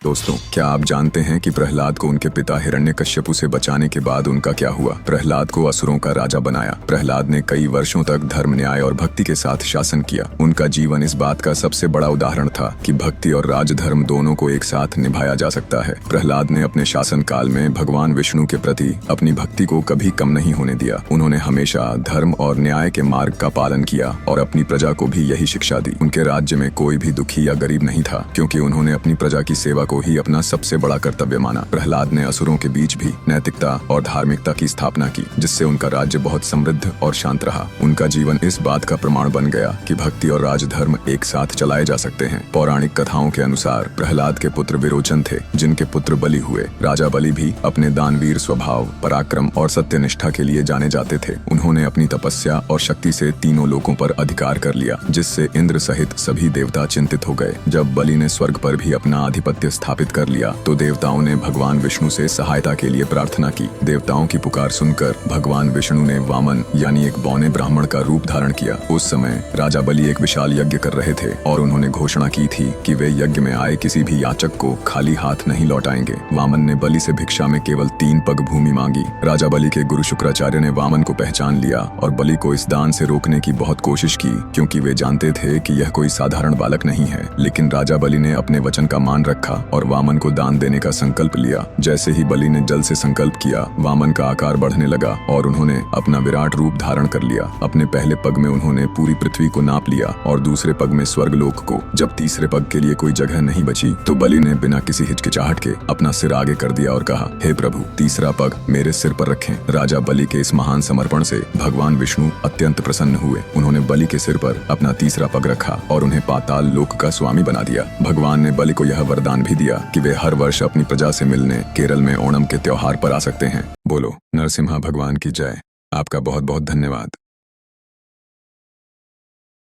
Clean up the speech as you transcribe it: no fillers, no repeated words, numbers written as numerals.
दोस्तों, क्या आप जानते हैं कि प्रहलाद को उनके पिता हिरण्यकश्यपु से बचाने के बाद उनका क्या हुआ? प्रहलाद को असुरों का राजा बनाया। प्रहलाद ने कई वर्षों तक धर्म, न्याय और भक्ति के साथ शासन किया। उनका जीवन इस बात का सबसे बड़ा उदाहरण था कि भक्ति और राजधर्म दोनों को एक साथ निभाया जा सकता है। प्रहलाद ने अपने शासन काल में भगवान विष्णु के प्रति अपनी भक्ति को कभी कम नहीं होने दिया। उन्होंने हमेशा धर्म और न्याय के मार्ग का पालन किया और अपनी प्रजा को भी यही शिक्षा दी। उनके राज्य में कोई भी दुखी या गरीब नहीं था, क्योंकि उन्होंने अपनी प्रजा की सेवा को ही अपना सबसे बड़ा कर्तव्य माना। प्रहलाद ने असुरों के बीच भी नैतिकता और धार्मिकता की स्थापना की, जिससे उनका राज्य बहुत समृद्ध और शांत रहा। उनका जीवन इस बात का प्रमाण बन गया कि भक्ति और राजधर्म एक साथ चलाए जा सकते हैं। पौराणिक कथाओं के अनुसार प्रहलाद के पुत्र विरोचन थे, जिनके पुत्र बलि हुए। राजा बलि भी अपने दानवीर स्वभाव, पराक्रम और सत्यनिष्ठा के लिए जाने जाते थे। उन्होंने अपनी तपस्या और शक्ति से तीनों लोकों पर अधिकार कर लिया, जिससे इंद्र सहित सभी देवता चिंतित हो गए। जब बलि ने स्वर्ग पर भी अपना आधिपत्य स्थापित कर लिया तो देवताओं ने भगवान विष्णु से सहायता के लिए प्रार्थना की। देवताओं की पुकार सुनकर भगवान विष्णु ने वामन यानी एक बौने ब्राह्मण का रूप धारण किया। उस समय राजा बलि एक विशाल यज्ञ कर रहे थे और उन्होंने घोषणा की थी कि वे यज्ञ में आए किसी भी याचक को खाली हाथ नहीं लौटाएंगे। वामन ने बलि से भिक्षा में केवल 3 पग भूमि मांगी। राजा बलि के गुरु शुक्राचार्य ने वामन को पहचान लिया और बलि को इस दान से रोकने की बहुत कोशिश की, क्योंकि वे जानते थे कि यह कोई साधारण बालक नहीं है। लेकिन राजा बलि ने अपने वचन का मान रखा और वामन को दान देने का संकल्प लिया। जैसे ही बलि ने जल से संकल्प किया, वामन का आकार बढ़ने लगा और उन्होंने अपना विराट रूप धारण कर लिया। अपने पहले पग में उन्होंने पूरी पृथ्वी को नाप लिया और दूसरे पग में स्वर्गलोक को। जब तीसरे पग के लिए कोई जगह नहीं बची तो बलि ने बिना किसी हिचकिचाहट के अपना सिर आगे कर दिया और कहा, हे प्रभु, तीसरा पग मेरे सिर पर रखें। राजा बलि के इस महान समर्पण से भगवान विष्णु अत्यंत प्रसन्न हुए। उन्होंने बलि के सिर पर अपना तीसरा पग रखा और उन्हें पाताल लोक का स्वामी बना दिया। भगवान ने बलि को यह वरदान भी दिया कि वे हर वर्ष अपनी प्रजा से मिलने केरल में ओणम के त्योहार पर आ सकते हैं। बोलो नरसिम्हा भगवान की जय। आपका बहुत बहुत धन्यवाद।